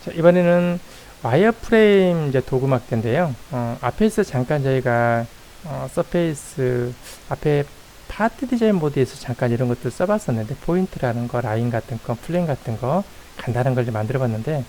자, 이번에는 와이어프레임 이제 도구막대인데요. 앞에서 잠깐 저희가 서페이스 앞에 파트 디자인 모드에서 잠깐 이런 것들 써봤었는데 포인트라는 거, 라인 같은 거, 플랜 같은 거 간단한 걸 만들어 봤는데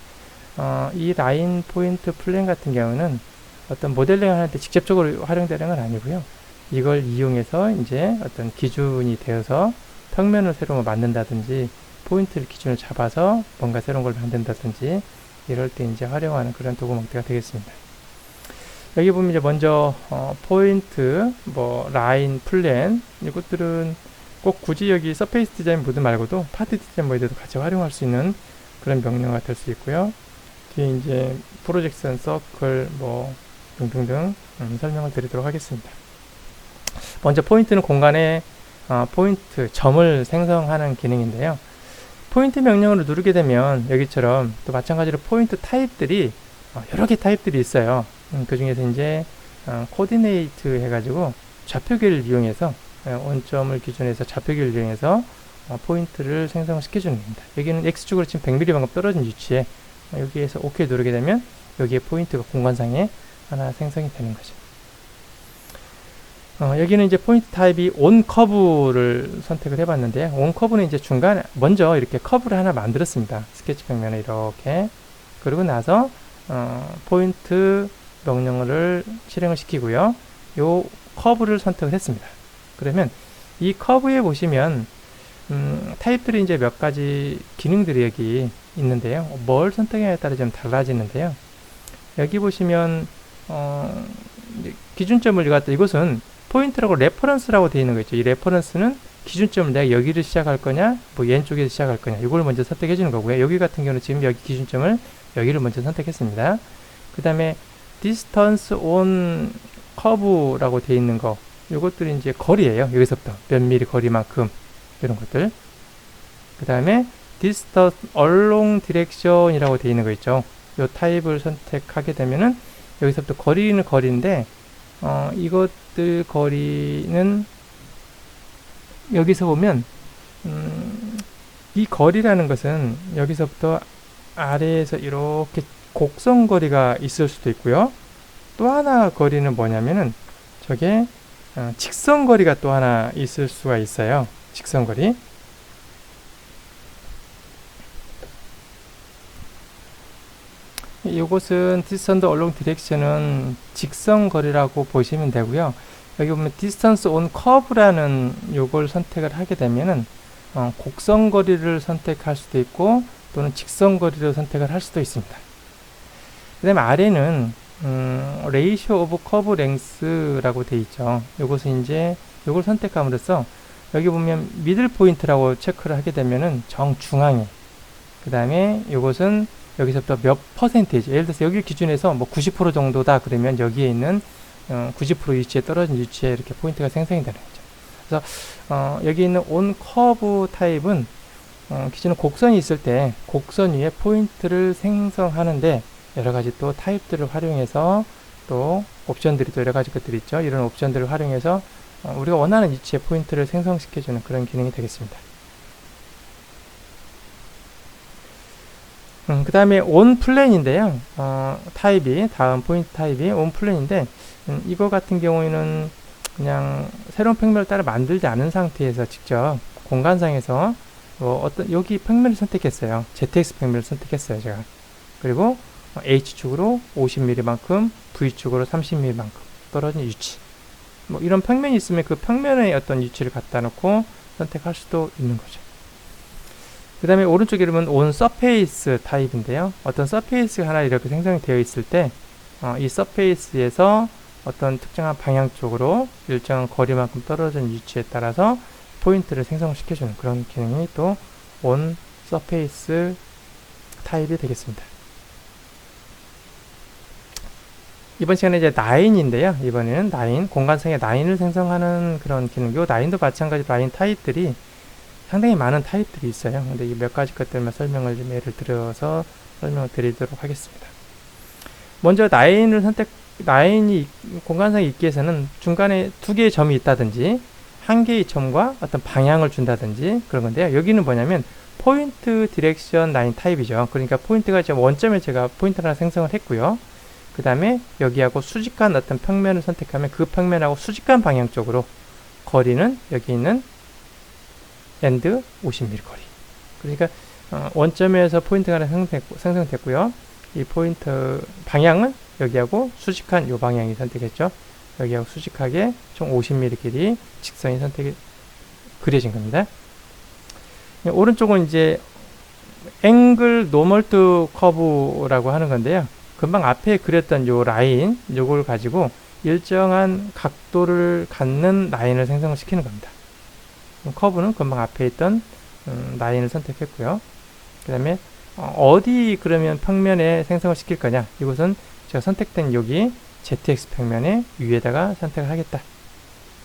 이 라인, 포인트, 플랜 같은 경우는 어떤 모델링을 할 때 직접적으로 활용되는 건 아니고요. 이걸 이용해서 이제 어떤 기준이 되어서 평면을 새로 만든다든지 포인트를 기준을 잡아서 뭔가 새로운 걸 만든다든지 이럴 때 이제 활용하는 그런 도구막대가 되겠습니다. 여기 보면 이제 먼저 포인트, 뭐 라인, 플랜 이것들은 꼭 굳이 여기 서페이스 디자인 모드 말고도 파트 디자인 모드도 같이 활용할 수 있는 그런 명령어가 될 수 있고요. 뒤에 이제 프로젝션, 서클, 뭐 등등등 설명을 드리도록 하겠습니다. 먼저 포인트는 공간에 포인트, 점을 생성하는 기능인데요. 포인트 명령어를 누르게 되면 여기처럼 또 마찬가지로 포인트 타입들이 여러 개 타입들이 있어요. 그 중에서 이제 코디네이트 해가지고 좌표기를 이용해서 원점을 기준해서 좌표기를 이용해서 포인트를 생성시켜 주는 겁니다. 여기는 X축으로 지금 100mm만큼 떨어진 위치에 여기에서 OK 누르게 되면 여기에 포인트가 공간상에 하나 생성이 되는 거죠. 여기는 이제 포인트 타입이 온 커브를 선택을 해봤는데요. 온 커브는 이제 중간에 먼저 이렇게 커브를 하나 만들었습니다. 스케치 평면에 이렇게. 그리고 나서 포인트 명령어를 실행을 시키고요. 요 커브를 선택을 했습니다. 그러면 이 커브에 보시면 타입들이 이제 몇 가지 기능들이 여기 있는데요. 뭘 선택하냐에 따라 좀 달라지는데요. 여기 보시면 기준점을 갖다 이것은 포인트라고 레퍼런스라고 되어 있는 거 있죠. 이 레퍼런스는 기준점을 내가 여기를 시작할 거냐, 뭐 왼쪽에서 시작할 거냐, 이걸 먼저 선택해 주는 거고요. 여기 같은 경우는 지금 여기 기준점을 여기를 먼저 선택했습니다. 그 다음에 distance on curve라고 되어 있는 거, 이것들이 이제 거리예요. 여기서부터 몇 미리 거리만큼 이런 것들. 그 다음에 distance along direction이라고 되어 있는 거 있죠. 이 타입을 선택하게 되면은 여기서부터 거리는 거리인데 이것들 거리는 여기서 보면 이 거리라는 것은 여기서부터 아래에서 이렇게 곡선거리가 있을 수도 있고요. 또 하나 거리는 뭐냐면은 저게 직선거리가 또 하나 있을 수가 있어요. 직선거리. 이것은 distance along direction은 직선거리라고 보시면 되고요. 여기 보면 distance on curve라는 요걸 선택을 하게 되면은 곡선거리를 선택할 수도 있고 또는 직선거리를 선택을 할 수도 있습니다. 그 다음에 아래는 ratio of curve length라고 되어 있죠. 요것은 이제 요걸 선택함으로써 여기 보면 미들 포인트라고 체크를 하게 되면은 정중앙에, 그 다음에 요것은 여기서부터 몇 퍼센테이지, 예를 들어서 여기 기준에서 뭐 90% 정도다 그러면 여기에 있는 90% 위치에 떨어진 위치에 이렇게 포인트가 생성이 되는 거죠. 그래서 여기 있는 온 커브 타입은 기존에 곡선이 있을 때 곡선 위에 포인트를 생성하는데 여러 가지 또 타입들을 활용해서 또 옵션들이 또 여러 가지 것들이 있죠. 이런 옵션들을 활용해서 우리가 원하는 위치에 포인트를 생성시켜주는 그런 기능이 되겠습니다. 그 다음에 온 플랜인데요. 타입이, 다음 포인트 타입이 온 플랜인데, 이거 같은 경우에는 그냥 새로운 평면을 따라 만들지 않은 상태에서 직접 공간상에서 여기 평면을 선택했어요. ZX 평면을 선택했어요, 제가. 그리고 H축으로 50mm만큼, V축으로 30mm만큼 떨어진 위치. 뭐 이런 평면이 있으면 그 평면의 어떤 위치를 갖다 놓고 선택할 수도 있는 거죠. 그 다음에 오른쪽에 보면 온 서페이스 타입인데요. 어떤 서페이스가 하나 이렇게 생성이 되어 있을 때 이 서페이스에서 어떤 특정한 방향 쪽으로 일정한 거리만큼 떨어진 위치에 따라서 포인트를 생성시켜주는 그런 기능이 또 온 서페이스 타입이 되겠습니다. 이번 시간에 이제 라인인데요. 이번에는 라인, 공간상의 라인을 생성하는 그런 기능. 요 라인도 마찬가지로 라인 타입들이 상당히 많은 타입들이 있어요. 근데 이 몇 가지 것들만 설명을 좀 예를 들어서 설명을 드리도록 하겠습니다. 먼저 라인이 공간상에 있기 위해서는 중간에 두 개의 점이 있다든지 한 개의 점과 어떤 방향을 준다든지 그런 건데요. 여기는 뭐냐면 포인트 디렉션 라인 타입이죠. 그러니까 포인트가 지금 원점에 제가 포인트를 하나 생성을 했고요. 그 다음에 여기하고 수직간 어떤 평면을 선택하면 그 평면하고 수직간 방향 쪽으로 거리는 여기 있는 엔드 50mm 거리. 그러니까 원점에서 포인트가 하나 생성됐고요. 이 포인트 방향은 여기하고 수직한 요 방향이 선택했죠. 여기하고 수직하게 총 50mm 길이 직선이 그려진 겁니다. 오른쪽은 이제 앵글 노멀 투 커브라고 하는 건데요. 금방 앞에 그렸던 요 라인, 요걸 가지고 일정한 각도를 갖는 라인을 생성시키는 겁니다. 커브는 금방 앞에 있던 라인을 선택했고요. 그 다음에 어디 그러면 평면에 생성을 시킬 거냐, 이것은 제가 선택된 여기 ZX 평면의 위에다가 선택을 하겠다.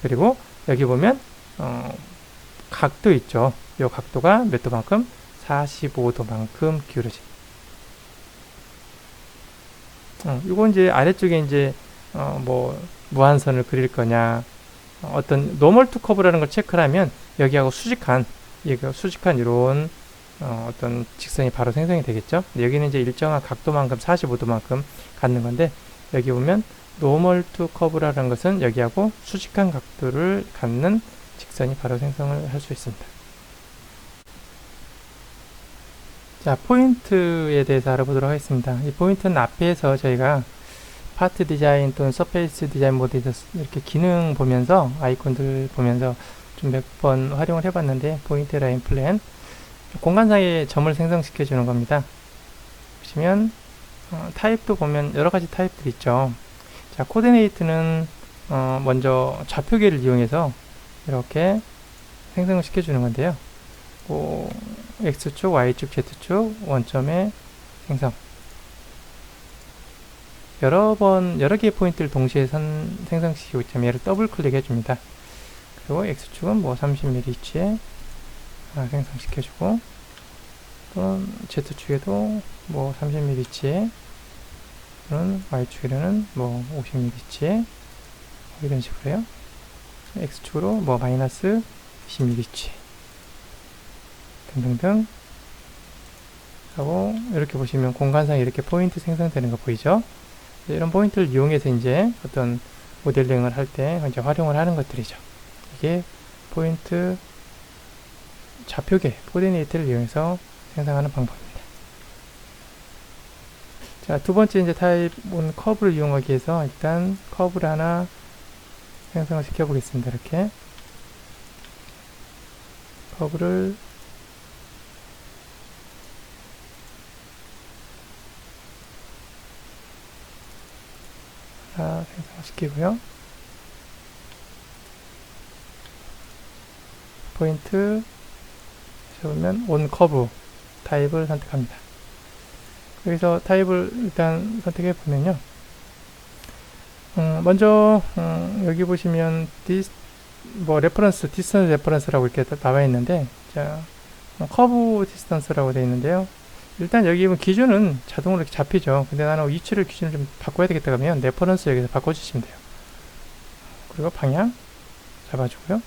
그리고 여기 보면 각도 있죠. 이 각도가 몇 도만큼? 45도만큼 기울어진. 이건 이제 아래쪽에 이제 뭐 무한선을 그릴 거냐, 어떤 노멀 투 커브라는 걸 체크를 하면 여기하고 수직한 이런 어떤 직선이 바로 생성이 되겠죠. 여기는 이제 일정한 각도만큼 45도만큼 갖는 건데, 여기 보면 노멀 투 커브라는 것은 여기하고 수직한 각도를 갖는 직선이 바로 생성을 할 수 있습니다. 자, 포인트에 대해서 알아보도록 하겠습니다. 이 포인트는 앞에서 저희가 파트 디자인 또는 서페이스 디자인 모드에서 이렇게 기능 보면서, 아이콘들 보면서 좀 몇 번 활용을 해봤는데, 포인트 라인 플랜, 공간상의 점을 생성시켜 주는 겁니다. 보시면 타입도 보면 여러가지 타입들이 있죠. 자, 코디네이트는 먼저 좌표계를 이용해서 이렇게 생성을 시켜주는 건데요. X축, Y축, Z축 원점의 생성. 여러 개의 포인트를 동시에 생성시키고 있다면 얘를 더블 클릭해 줍니다. 그리고 X축은 뭐 30mm 위치에 생성시켜주고, 또 Z축에도 뭐 30mm 위치에, 또는 Y축에는 뭐 50mm 위치에, 이런 식으로요. X축으로 뭐 마이너스 20mm 위치에, 등등등 하고, 이렇게 보시면 공간상 이렇게 포인트 생성되는 거 보이죠? 이런 포인트를 이용해서 이제 어떤 모델링을 할 때 이제 활용을 하는 것들이죠. 이게 포인트 좌표계 코디네이트를 이용해서 생성하는 방법입니다. 자, 두 번째 이제 타입은 커브를 이용하기 위해서 일단 커브를 하나 생성을 시켜 보겠습니다. 이렇게 커브를 하나 생성을 시키고요. 포인트 보면 온 커브 타입을 선택합니다. 여기서 타입을 일단 선택해 보면요. 먼저 여기 보시면 레퍼런스, 디스턴스 레퍼런스라고 이렇게 나와 있는데, 자, 커브 디스턴스라고 되어 있는데요. 일단 여기 보면 기준은 자동으로 이렇게 잡히죠. 근데 나는 위치를 기준을 좀 바꿔야 되겠다 그러면 레퍼런스 여기서 바꿔주시면 돼요. 그리고 방향 잡아주고요.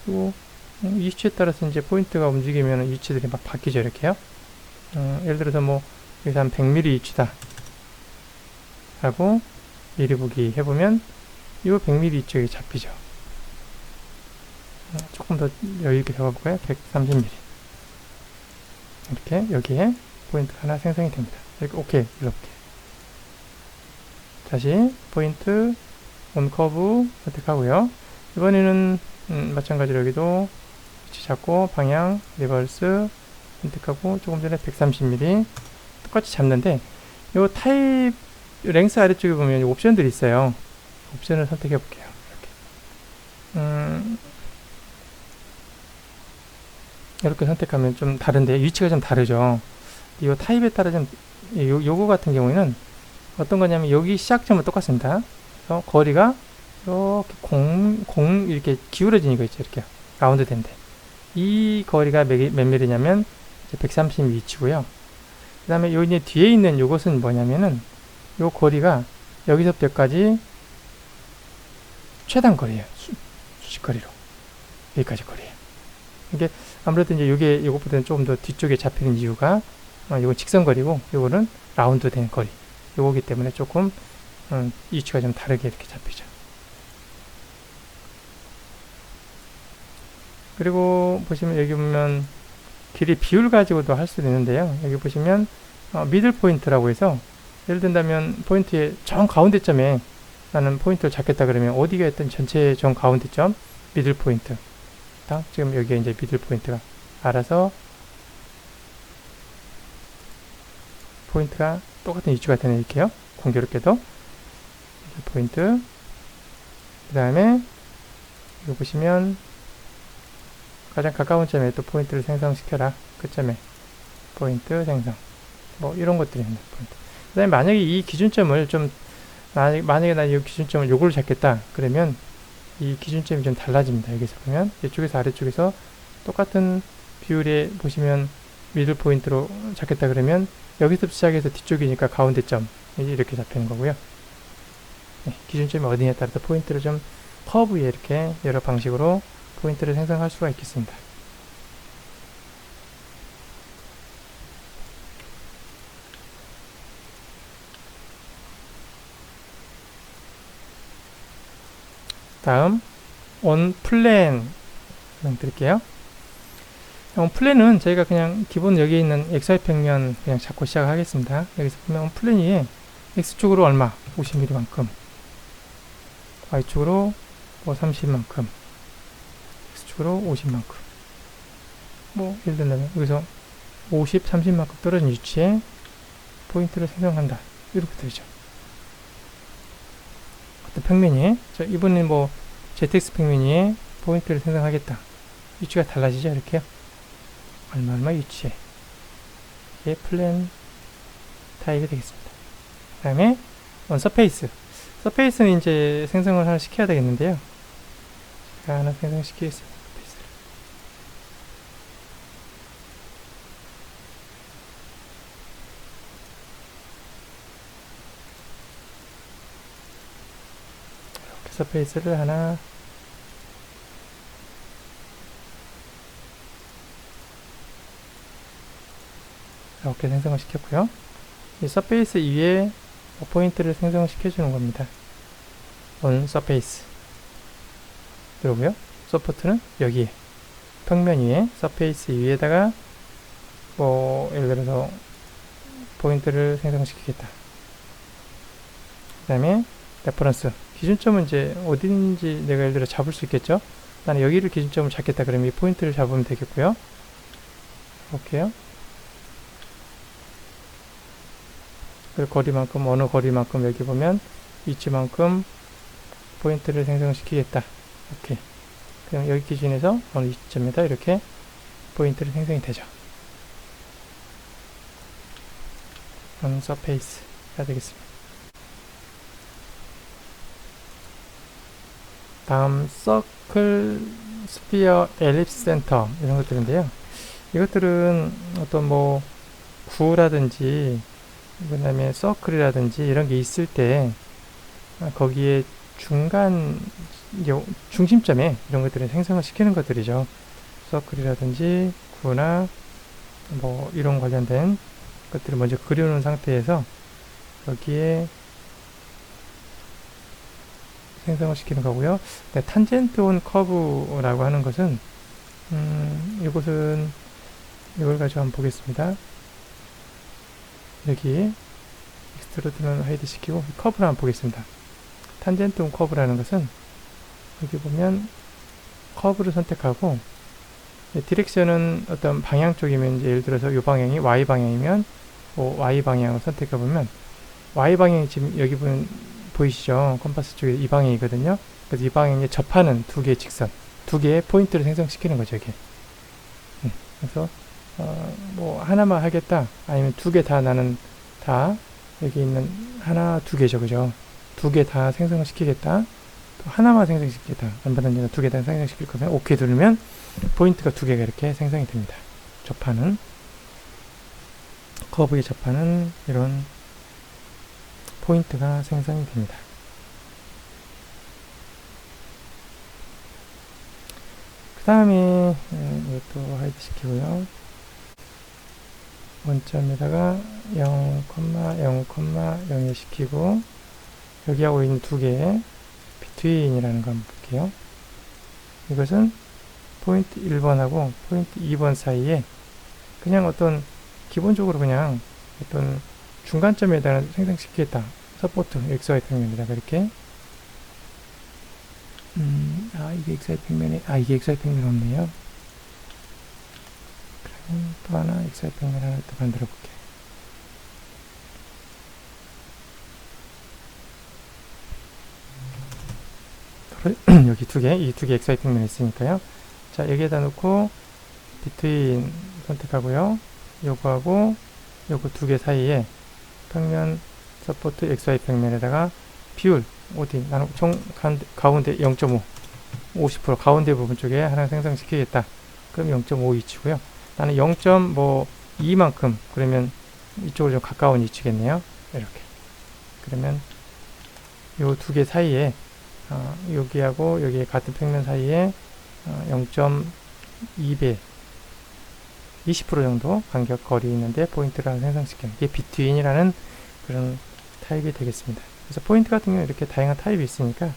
그리고 위치에 따라서 이제 포인트가 움직이면 위치들이 막 바뀌죠. 이렇게요. 예를 들어서 뭐 여기서 한 100mm 위치다 하고 미리 보기 해보면 이 100mm 위치가 잡히죠. 조금 더 여유있게 잡아볼까요? 130mm. 이렇게 여기에 포인트가 하나 생성이 됩니다. 이렇게 오케이 눌러볼게요. 다시 포인트 온 커브 선택하고요. 이번에는 마찬가지로 여기도 위치 잡고 방향 리버스 선택하고 조금 전에 130mm 똑같이 잡는데, 요 타입 랭스 아래쪽에 보면 옵션들이 있어요. 옵션을 선택해 볼게요. 이렇게 선택하면 좀 다른데 위치가 좀 다르죠. 이 타입에 따라 좀 요거 같은 경우에는 어떤 거냐면 여기 시작점은 똑같습니다. 그래서 거리가 이렇게 이렇게 기울어진 거 있죠. 이렇게 라운드 된데 이 거리가 몇 밀리냐면 130 위치고요. 그 다음에 요 이제 뒤에 있는 요것은 뭐냐면은 요 거리가 여기서부터 여기까지 최단 거리예요. 수직 거리로 여기까지 거리예요. 이게 아무래도 이제 이게 이것보다는 조금 더 뒤쪽에 잡히는 이유가 이건 직선거리고 이거는 라운드 된 거리 요거기 때문에 조금 위치가 좀 다르게 이렇게 잡히죠. 그리고 보시면 여기 보면 길이 비율 가지고도 할 수도 있는데요. 여기 보시면 미들 포인트라고 해서 예를 든다면 포인트의 정 가운데점에 나는 포인트를 잡겠다 그러면 어디가 있든 전체 정 가운데점 미들 포인트 지금 여기에 이제 미들 포인트가 알아서 포인트가 똑같은 위치가 되네요. 공교롭게도 미들 포인트 그 다음에 여기 보시면 가장 가까운 점에 또 포인트를 생성시켜라. 끝점에 포인트 생성 뭐 이런 것들이 있는 포인트. 그 다음에 만약에 이 기준점을 좀 만약에 난 이 기준점을 요걸 잡겠다 그러면 이 기준점이 좀 달라집니다. 여기서 보면 이쪽에서 아래쪽에서 똑같은 비율에 보시면 미들 포인트로 잡겠다 그러면 여기서부터 시작해서 뒤쪽이니까 가운데점 이렇게 잡히는 거고요. 네, 기준점이 어디냐에 따라서 포인트를 좀 커브에 이렇게 여러 방식으로 포인트를 생성할 수가 있겠습니다. 다음 on plan 드릴게요. on plan은 저희가 그냥 기본 여기 있는 XY 평면 그냥 잡고 시작하겠습니다. 여기서 보면 on plan 위에 X축으로 얼마 50mm만큼 Y축으로 뭐 30만큼 X축으로 50만큼 뭐 예를 들면 여기서 50, 30만큼 떨어진 위치에 포인트를 생성한다. 이렇게 되죠. 어떤 평면이 이번엔 뭐 ZX 평면 위에 포인트를 생성하겠다. 위치가 달라지죠. 이렇게요. 얼마 위치에 이게 플랜 타입이 되겠습니다. 그 다음에 서페이스는 이제 생성을 하나 시켜야 되겠는데요. 제가 하나 생성시키겠습니다. 서페이스를 하나 이렇게 생성을 시켰고요. 이 서페이스 위에 포인트를 생성을 시켜주는 겁니다. on 서페이스 그리고요. 서포트는 여기에 평면 위에 서페이스 위에다가 뭐 예를 들어서 포인트를 생성시키겠다. 그 다음에 레퍼런스 기준점은 이제 어딘지 내가 예를 들어 잡을 수 있겠죠. 나는 여기를 기준점을 잡겠다 그러면 이 포인트를 잡으면 되겠고요. 볼게요. 그리고 거리만큼 어느 거리만큼 여기 보면 위치만큼 포인트를 생성시키겠다. 오케이. 그럼 여기 기준에서 어느 위치점에다 이렇게 포인트를 생성이 되죠. on surface가 되겠습니다. 다음 서클, 스피어, 엘립스 센터 이런 것들인데요. 이것들은 어떤 뭐 구라든지 그 다음에 서클이라든지 이런 게 있을 때 거기에 중간 중심점에 이런 것들을 생성을 시키는 것들이죠. 서클이라든지 구나 뭐 이런 관련된 것들을 먼저 그려놓은 상태에서 여기에 생성을 시키는 거고요. 네, 탄젠트 온 커브라고 하는 것은 이것은 이걸 가지고 한번 보겠습니다. 여기 익스트루드는 하이드 시키고 커브를 한번 보겠습니다. 탄젠트 온 커브라는 것은 여기 보면 커브를 선택하고 디렉션은 어떤 방향 쪽이면 예를 들어서 이 방향이 Y 방향이면 Y 방향을 선택해 보면 Y 방향이 지금 여기 보면 보이시죠? 컴파스 쪽에 이 방향이거든요. 그래서 이 방향에 접하는 두 개의 직선, 두 개의 포인트를 생성시키는 거죠, 이게. 그래서 뭐 하나만 하겠다, 아니면 두 개 다 나는 다 여기 있는 하나, 두 개죠, 그죠? 두 개 다 생성을 시키겠다. 또 하나만 생성시키겠다. 안 받았는데 두 개 다 생성시킬 거면 OK 누르면 포인트가 두 개가 이렇게 생성이 됩니다. 접하는 커브에 접하는 이런 포인트가 생성이 됩니다. 그 다음에 이것도 하이드 시키고요. 원점에다가 0,0,0을 시키고 여기하고 있는 두 개 비트윈이라는 거 한번 볼게요. 이것은 포인트 1번하고 포인트 2번 사이에 그냥 어떤 기본적으로 그냥 어떤 중간점에다가 생성시키겠다. 서포트 XY 평면에다가 이렇게 이게 XY 평면에 이게 XY 평면 없네요. 그럼 또 하나 XY 평면 하나 또 만들어 볼게요. 여기 두 개, 이 두 개 XY 평면이 있으니까요. 자, 여기에다 놓고 비트윈 선택하고요. 요거하고 요거 두 개 사이에 평면 서포트 XY 평면에다가 비율 어디 나는 가운데 0.5 50% 가운데 부분 쪽에 하나 생성시키겠다. 그럼 0.5 위치고요. 나는 0.2만큼 그러면 이쪽으로 좀 가까운 위치겠네요. 이렇게. 그러면 요 두 개 사이에 여기하고 여기 같은 평면 사이에 0.2배 20% 정도 간격 거리 있는데 포인트를 하나 생성시켜요. 이게 비트윈이라는 그런 타입이 되겠습니다. 그래서 포인트 같은 경우는 이렇게 다양한 타입이 있으니까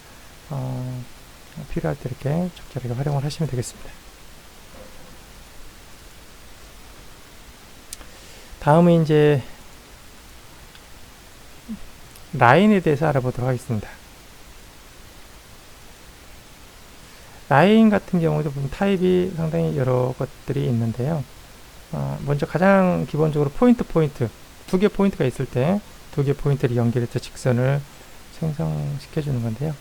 필요할 때 이렇게 적절하게 활용을 하시면 되겠습니다. 다음은 이제 라인에 대해서 알아보도록 하겠습니다. 라인 같은 경우도 보면 타입이 상당히 여러 것들이 있는데요. 먼저 가장 기본적으로 포인트 두 개 포인트가 있을 때 두 개 포인트를 연결해서 직선을 생성시켜 주는 건데요.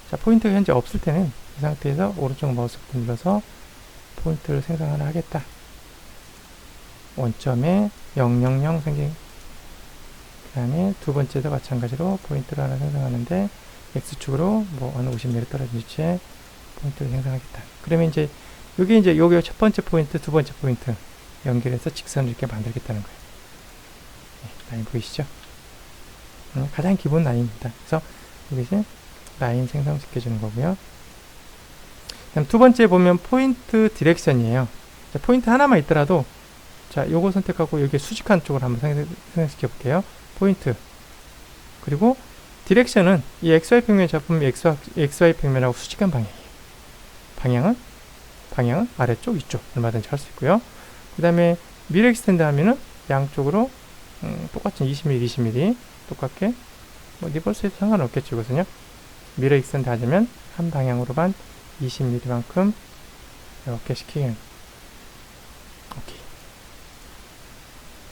자, 포인트가 현재 없을 때는 이 상태에서 오른쪽 마우스 버튼 눌러서 포인트를 생성하나 하겠다. 원점에 000 생긴 그 다음에 두 번째도 마찬가지로 포인트를 하나 생성하는데 X축으로 뭐 한 50mm 떨어진 위치에 포인트를 생성하겠다. 그러면 이제 요게 첫 번째 포인트, 두 번째 포인트 연결해서 직선을 이렇게 만들겠다는 거예요. 네, 라인 보이시죠? 가장 기본 라인입니다. 그래서 여기서 라인 생성시켜 주는 거고요. 그다음 두 번째 보면 포인트 디렉션이에요. 자, 포인트 하나만 있더라도 자, 요거 선택하고 여기 수직한 쪽으로 한번 생성시켜 볼게요. 포인트 그리고 디렉션은 이 XY 평면 잡으면 XY 평면하고 수직한 방향이에요. 방향은 아래쪽, 위쪽 얼마든지 할 수 있고요. 그 다음에 미러 익스텐드 하면은 양쪽으로 똑같은 20mm, 20mm 똑같게 뭐 리버스 해도 상관없겠죠. 이것은요. 미러 익스텐드 하자면 한 방향으로만 20mm만큼 이렇게 시키는 오케이.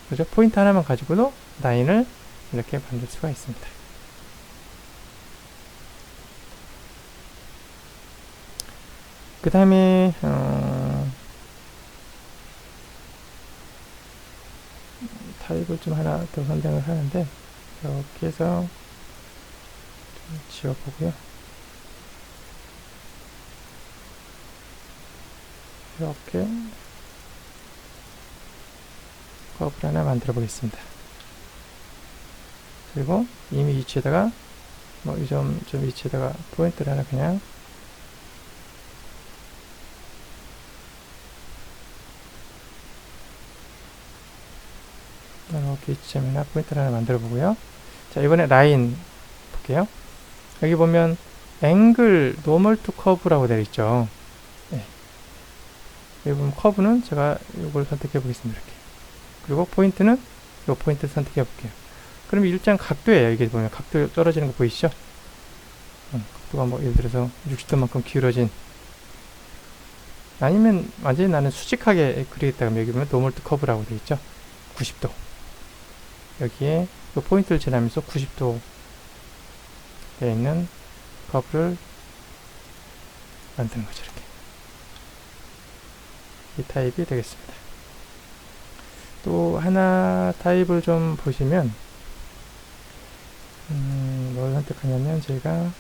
그죠? 포인트 하나만 가지고도 라인을 이렇게 만들 수가 있습니다. 그 다음에 타입을 좀 하나 더 선택을 하는데 여기에서 좀 지워보고요. 이렇게 커브를 하나 만들어 보겠습니다. 그리고 이미 위치에다가 뭐 이 점 위치에다가 포인트를 하나 그냥 이렇게 위치점이나 포인트를 하나 만들어 보고요. 자, 이번에 라인 볼게요. 여기 보면 앵글 노멀 투 커브라고 되어 있죠. 네. 여기 보면 커브는 제가 이걸 선택해 보겠습니다. 이렇게. 그리고 포인트는 이 포인트를 선택해 볼게요. 그럼 일정 각도예요. 이게 보면 각도 떨어지는 거 보이시죠? 각도가 뭐 예를 들어서 60도만큼 기울어진, 아니면 완전히 나는 수직하게 그리겠다 그러면 여기 보면 노멀 투 커브라고 되어 있죠. 90도. 여기에 이 포인트를 지나면서 90도 되어 있는 커브를 만드는 거죠. 이렇게. 이 타입이 되겠습니다. 또 하나 타입을 좀 보시면 뭘 선택하냐면 제가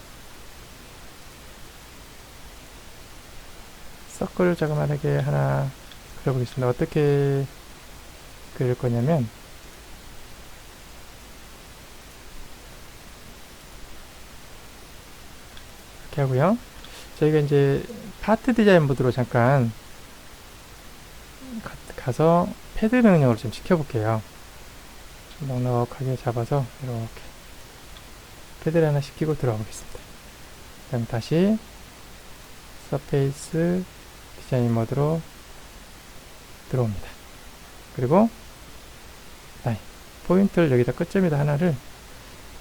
서클을 자그마하게 하나 그려보겠습니다. 어떻게 그릴 거냐면 이렇게 하고요. 저희가 이제 파트 디자인 모드로 잠깐 가서 패드 명령을 좀 시켜볼게요. 좀 넉넉하게 잡아서 이렇게 패드를 하나 시키고 들어가보겠습니다. 그 다음 다시 서페이스 디자인 모드로 들어옵니다. 그리고 포인트를 여기다 끝점에다 하나를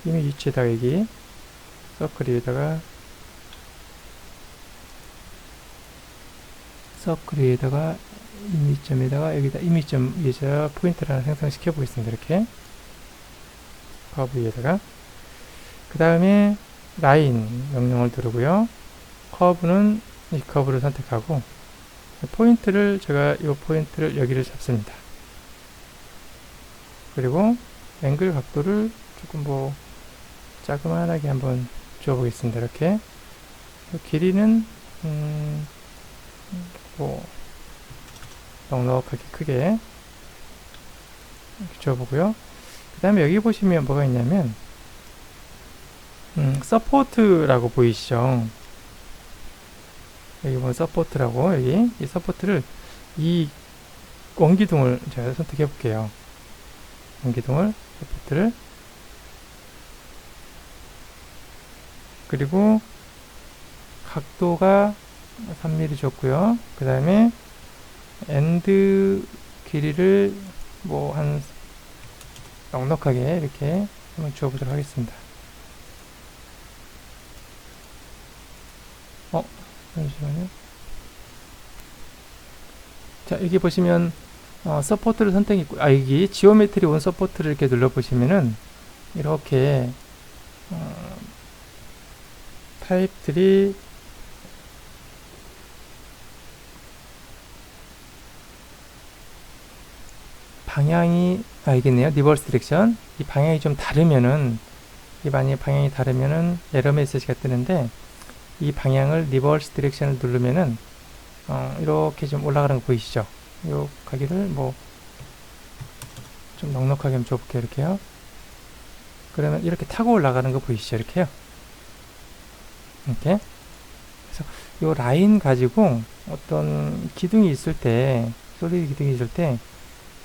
이미 위치에다가 여기 서클 위에다가 이미점에다가 여기다 이미점 위에서 포인트를 하나 생성시켜 보겠습니다. 이렇게 커브 위에다가 그 다음에 라인 명령을 누르고요. 커브는 이 커브를 선택하고 포인트를 제가 이 포인트를 여기를 잡습니다. 그리고 앵글 각도를 조금 뭐 자그만하게 한번 줘보겠습니다. 이렇게 길이는 뭐 넉넉하게 크게 이렇게 줘보고요. 그 다음에 여기 보시면 뭐가 있냐면 서포트라고 보이시죠? 여기 보면 서포트라고 여기 이 서포트를 이 원기둥을 제가 선택해 볼게요. 원기둥을 서포트를 그리고 각도가 3mm 줬고요. 그 다음에 엔드 길이를 뭐 한 넉넉하게 이렇게 한번 주어보도록 하겠습니다. 잠시만요. 자, 여기 보시면 서포트를 선택했고, 여기 지오메트리 온 서포트를 이렇게 눌러보시면은 이렇게 타입들이 방향이 이겠네요. 리버스 디렉션. 이 방향이 좀 다르면은 만약에 방향이 다르면은 에러 메시지가 뜨는데 이 방향을 리버스 디렉션을 누르면은 이렇게 좀 올라가는 거 보이시죠? 요 가기를 뭐 좀 넉넉하게 한번 줘볼게요. 이렇게요. 그러면 이렇게 타고 올라가는 거 보이시죠? 이렇게요. 이렇게. 그래서 요 라인 가지고 어떤 기둥이 있을 때, 솔리드 기둥이 있을 때,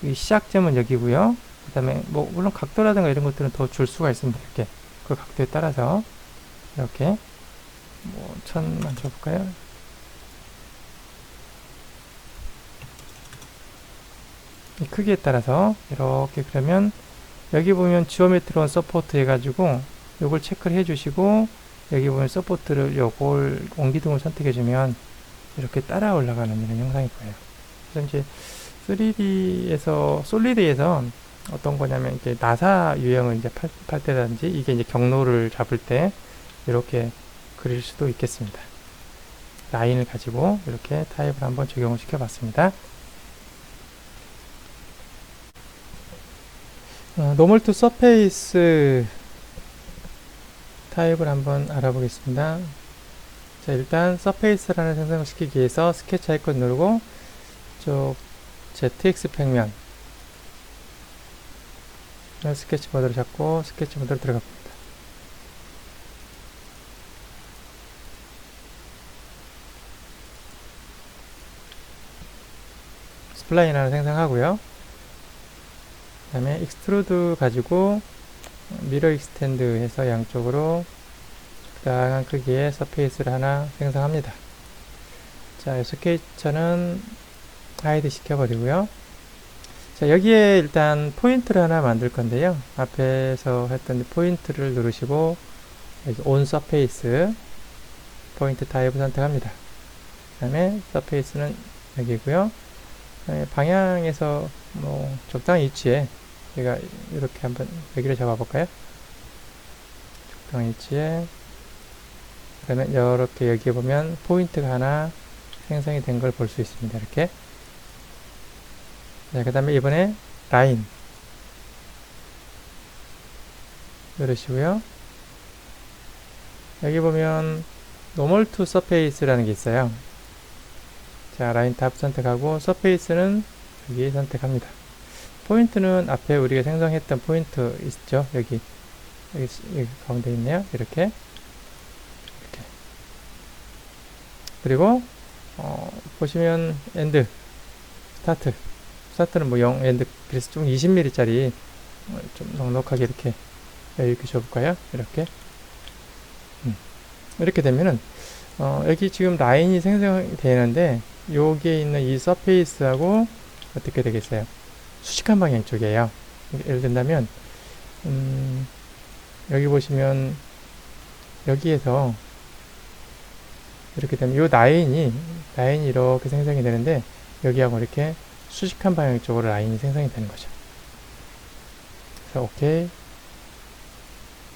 이 시작점은 여기고요. 그 다음에 뭐 물론 각도라든가 이런 것들은 더 줄 수가 있습니다. 이렇게 그 각도에 따라서 이렇게 뭐 1000만 줘볼까요? 이 크기에 따라서 이렇게 그러면 여기 보면 지오메트론 서포트 해가지고 요걸 체크를 해주시고 여기 보면 서포트를 요걸 원기둥을 선택해주면 이렇게 따라 올라가는 이런 영상일 거예요. 그래서 이제 3D에서 솔리드에서 어떤 거냐면 이렇게 나사 유형을 이제 팔 때든지 이게 이제 경로를 잡을 때 이렇게 그릴 수도 있겠습니다. 라인을 가지고 이렇게 타입을 한번 적용을 시켜봤습니다. 노멀 투 서페이스 타입을 한번 알아보겠습니다. 자, 일단 서페이스라는 생성을 시키기 위해서 스케치 아이콘 누르고 쪽 ZX 평면 스케치 모드를 잡고 스케치 모드로 들어갑니다. 스플라인 하나 생성하고요. 그 다음에 익스트루드 가지고 미러 익스텐드 해서 양쪽으로 적당한 크기의 서페이스를 하나 생성합니다. 자, 스케치는 하이드 시켜버리고요. 자, 여기에 일단 포인트를 하나 만들 건데요. 앞에서 했던 포인트를 누르시고 여기 온 서페이스 포인트 타입을 선택합니다. 그 다음에 서페이스는 여기고요. 방향에서 뭐 적당한 위치에 제가 이렇게 한번 여기를 잡아볼까요? 적당한 위치에 그러면 이렇게 여기에 보면 포인트가 하나 생성이 된 걸 볼 수 있습니다. 이렇게. 그 다음에 이번에 라인 누르시고요. 여기 보면 노멀 투 서페이스라는 게 있어요. 자, 라인 탑 선택하고 서페이스는 여기 선택합니다. 포인트는 앞에 우리가 생성했던 포인트 있죠? 여기 가운데 있네요. 이렇게. 그리고 보시면 엔드, 스타트는 뭐 0, 엔드, 그래서 좀 20mm짜리 좀 넉넉하게 이렇게 이렇게 줘볼까요? 이렇게 되면은 여기 지금 라인이 생성이 되는데 여기에 있는 이 서페이스하고 어떻게 되겠어요? 수직한 방향 쪽이에요. 예를 든다면 여기 보시면 여기에서 이렇게 되면 이 라인이 이렇게 생성이 되는데 여기하고 이렇게 수직한 방향 쪽으로 라인이 생성이 되는 거죠. 그래서 오케이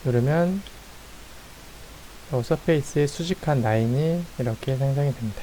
누르면 서페이스의 수직한 라인이 이렇게 생성이 됩니다.